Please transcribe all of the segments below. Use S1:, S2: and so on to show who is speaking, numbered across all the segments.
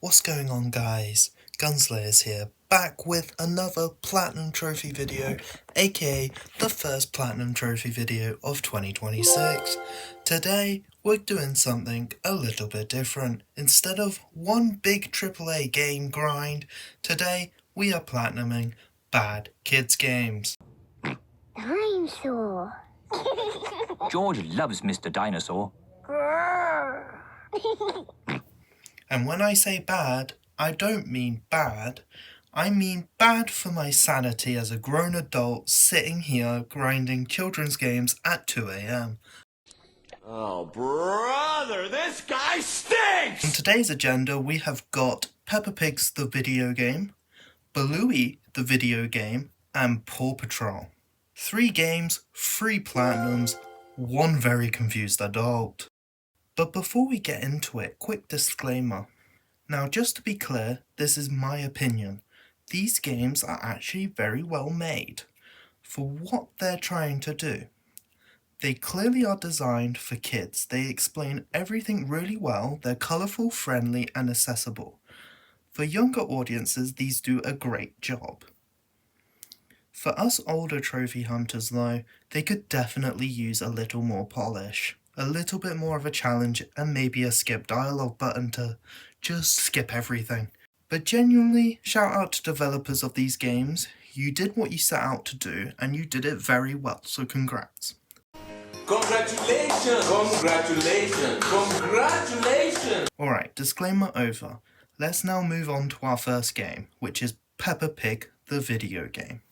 S1: What's going on, guys? Gunslayers here, back with another Platinum Trophy video, aka the first Platinum Trophy video of 2026. Today, we're doing something a little bit different. Instead of one big AAA game grind, today we are platinuming bad kids games.
S2: Dinosaur.
S3: George loves Mr. Dinosaur.
S1: And when I say bad, I don't mean bad. I mean bad for my sanity as a grown adult sitting here grinding children's games at 2 a.m.
S4: Oh, brother, this guy stinks!
S1: On today's agenda, we have got Peppa Pig's the video game, Bluey the video game, and Paw Patrol. 3 games, 3 platinums, 1 very confused adult. But before we get into it, quick disclaimer. Now, just to be clear, this is my opinion. These games are actually very well made for what they're trying to do. They clearly are designed for kids. They explain everything really well. They're colourful, friendly, and accessible. For younger audiences, these do a great job. For us older trophy hunters though, they could definitely use a little more polish. A little bit more of a challenge and maybe a skip dialogue button to just skip everything. But genuinely, shout out to developers of these games. You did what you set out to do and you did it very well, so congrats.
S4: Congratulations! Congratulations! Congratulations!
S1: Alright, disclaimer over. Let's now move on to our first game, which is Peppa Pig, the video game.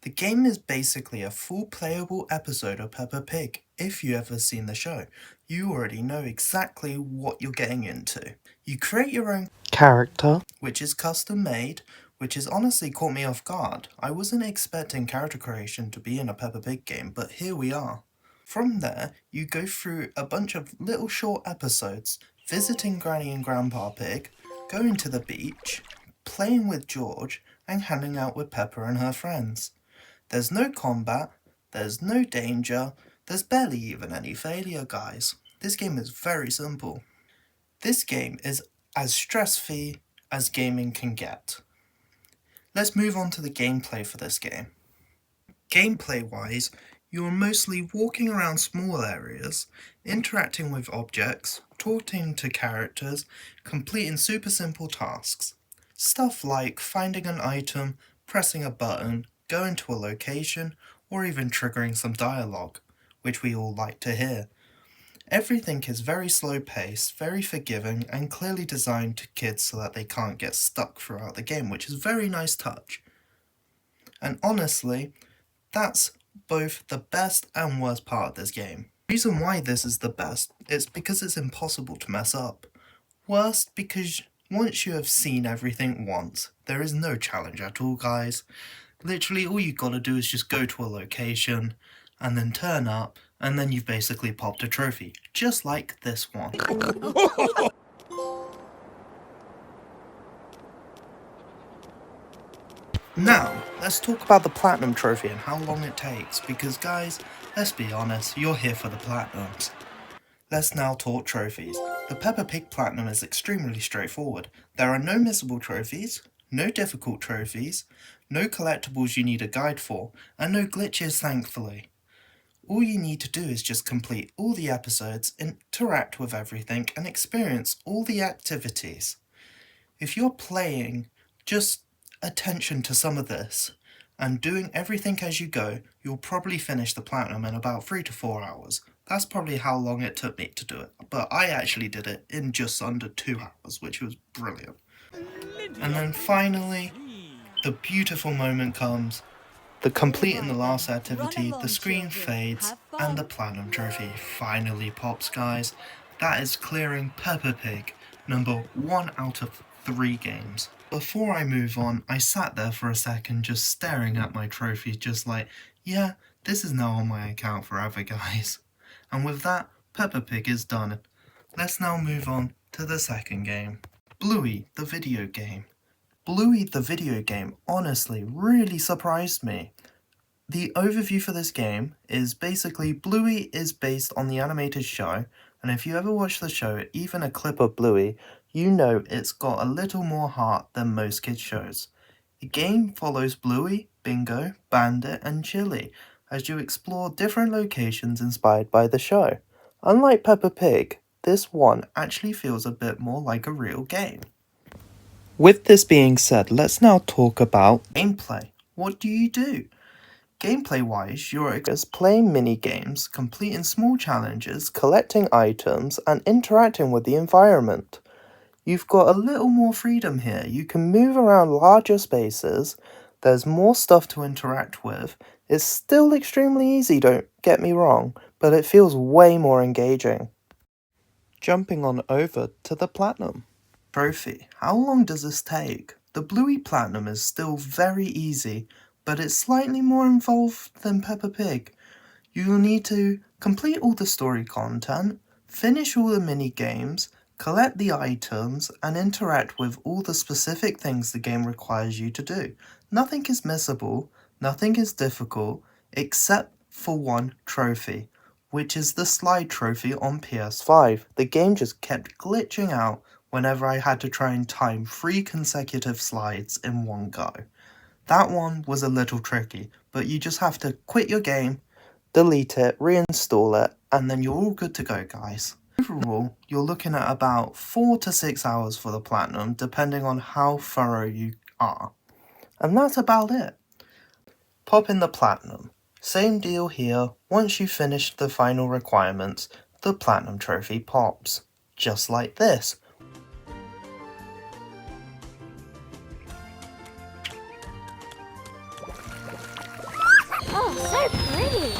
S1: The game is basically a full playable episode of Peppa Pig. If you've ever seen the show, you already know exactly what you're getting into. You create your own character, which is custom made, which has honestly caught me off guard. I wasn't expecting character creation to be in a Peppa Pig game, but here we are. From there, you go through a bunch of little short episodes, visiting Granny and Grandpa Pig, going to the beach, playing with George, and hanging out with Peppa and her friends. There's no combat, there's no danger, there's barely even any failure, guys. This game is very simple. This game is as stress-free as gaming can get. Let's move on to the gameplay for this game. Gameplay-wise, you are mostly walking around small areas, interacting with objects, talking to characters, completing super simple tasks. Stuff like finding an item, pressing a button, going to a location, or even triggering some dialogue, which we all like to hear. Everything is very slow paced, very forgiving, and clearly designed to kids so that they can't get stuck throughout the game, which is a very nice touch. And honestly, that's both the best and worst part of this game. The reason why this is the best is because it's impossible to mess up. Worst because once you have seen everything once, there is no challenge at all, guys. Literally all you gotta do is just go to a location and then turn up and then you've basically popped a trophy, just like this one. Now, let's talk about the Platinum Trophy and how long it takes, because guys, let's be honest, you're here for the Platinums. Let's now talk trophies. The Peppa Pig Platinum is extremely straightforward. There are no missable trophies, no difficult trophies, no collectibles you need a guide for, and no glitches, thankfully. All you need to do is just complete all the episodes, interact with everything, and experience all the activities. If you're playing just attention to some of this, and doing everything as you go, you'll probably finish the Platinum in about 3 to 4 hours. That's probably how long it took me to do it, but I actually did it in just under 2 hours, which was brilliant. And then finally, the beautiful moment comes. The completing the last activity, the screen fades, and the Platinum Trophy finally pops, guys. That is clearing Peppa Pig, number 1 out of 3 games. Before I move on, I sat there for a second just staring at my trophy, just like, yeah, this is now on my account forever, guys. And with that, Peppa Pig is done. Let's now move on to the second game. Bluey, the video game. Bluey the video game honestly really surprised me. The overview for this game is basically Bluey is based on the animated show, and if you ever watch the show, even a clip of Bluey, you know it's got a little more heart than most kids shows. The game follows Bluey, Bingo, Bandit and Chili as you explore different locations inspired by the show. Unlike Peppa Pig, this one actually feels a bit more like a real game. With this being said, let's now talk about gameplay. What do you do? Gameplay-wise, you're playing mini-games, completing small challenges, collecting items, and interacting with the environment. You've got a little more freedom here. You can move around larger spaces, there's more stuff to interact with. It's still extremely easy, don't get me wrong, but it feels way more engaging. Jumping on over to the Platinum Trophy. How long does this take? The Bluey Platinum is still very easy, but it's slightly more involved than Peppa Pig. You'll need to complete all the story content, finish all the mini games, collect the items, and interact with all the specific things the game requires you to do. Nothing is missable, nothing is difficult, except for one trophy, which is the slide trophy on PS5. The game just kept glitching out whenever I had to try and time 3 consecutive slides in one go. That one was a little tricky, but you just have to quit your game, delete it, reinstall it, and then you're all good to go, guys. Overall, you're looking at about 4 to 6 hours for the Platinum, depending on how thorough you are. And that's about it. Pop in the Platinum. Same deal here, once you've finished the final requirements, the Platinum Trophy pops. Just like this.
S2: Oh, so pretty!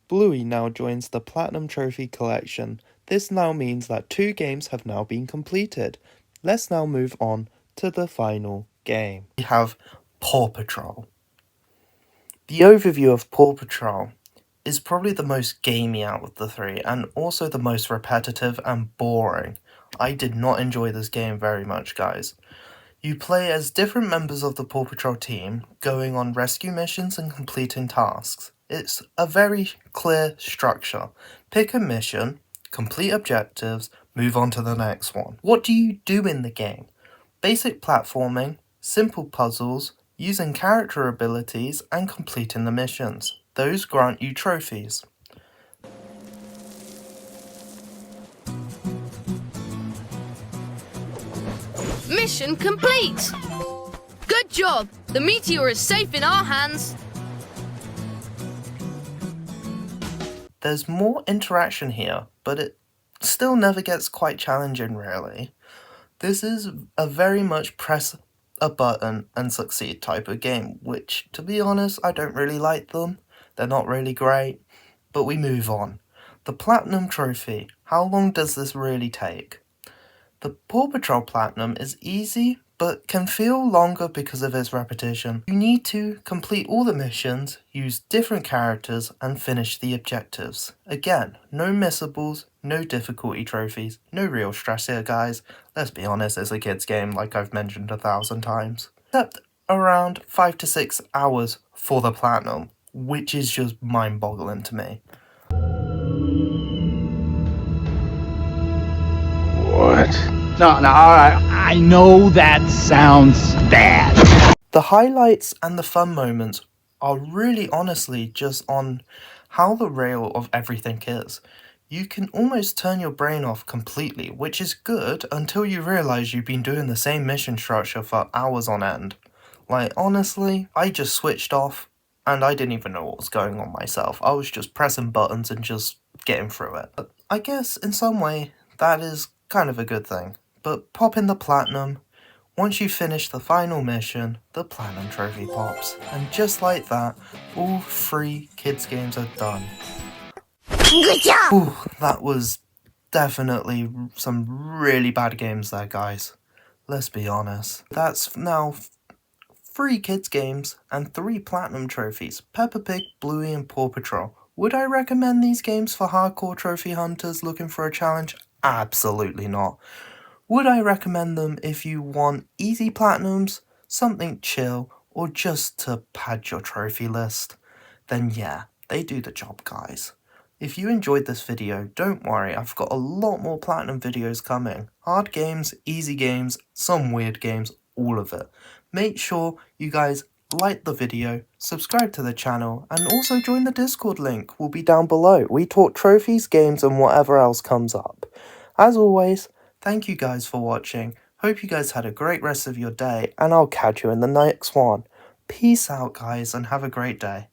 S1: Bluey now joins the Platinum Trophy collection. This now means that 2 games have now been completed. Let's now move on to the final game. We have Paw Patrol. The overview of Paw Patrol is probably the most gamey out of the 3 and also the most repetitive and boring. I did not enjoy this game very much, guys. You play as different members of the Paw Patrol team, going on rescue missions and completing tasks. It's a very clear structure. Pick a mission, complete objectives, move on to the next one. What do you do in the game? Basic platforming, simple puzzles, using character abilities, and completing the missions. Those grant you trophies.
S5: Mission complete! Good job! The meteor is safe in our hands.
S1: There's more interaction here, but it still never gets quite challenging, really. This is a very much press a button and succeed type of game, which, to be honest, I don't really like them. They're not really great, but we move on. The Platinum Trophy. How long does this really take? The Paw Patrol Platinum is easy, but can feel longer because of its repetition. You need to complete all the missions, use different characters, and finish the objectives. Again, no missables, no difficulty trophies, no real stress here, guys. Let's be honest, it's a kid's game like I've mentioned 1,000 times. Except around 5 to 6 hours for the Platinum, which is just mind-boggling to me.
S6: What? No, all right. I know that sounds bad.
S1: The highlights and the fun moments are really honestly just on how the rail of everything is. You can almost turn your brain off completely, which is good until you realize you've been doing the same mission structure for hours on end. Like, honestly, I just switched off and I didn't even know what was going on myself. I was just pressing buttons and just getting through it. But I guess in some way that is kind of a good thing. But pop in the Platinum. Once you finish the final mission, the Platinum Trophy pops. And just like that, all 3 kids games are done.
S2: Good job!
S1: Ooh, that was definitely some really bad games there, guys. Let's be honest. That's now 3 kids games and 3 Platinum trophies. Peppa Pig, Bluey and Paw Patrol. Would I recommend these games for hardcore trophy hunters looking for a challenge? Absolutely not. Would I recommend them if you want easy Platinums, something chill, or just to pad your trophy list? Then yeah, they do the job, guys. If you enjoyed this video, don't worry, I've got a lot more Platinum videos coming. Hard games, easy games, some weird games, all of it. Make sure you guys like the video, subscribe to the channel, and also join the Discord link will be down below. We talk trophies, games, and whatever else comes up. As always, thank you guys for watching. Hope you guys had a great rest of your day, and I'll catch you in the next one. Peace out, guys, and have a great day.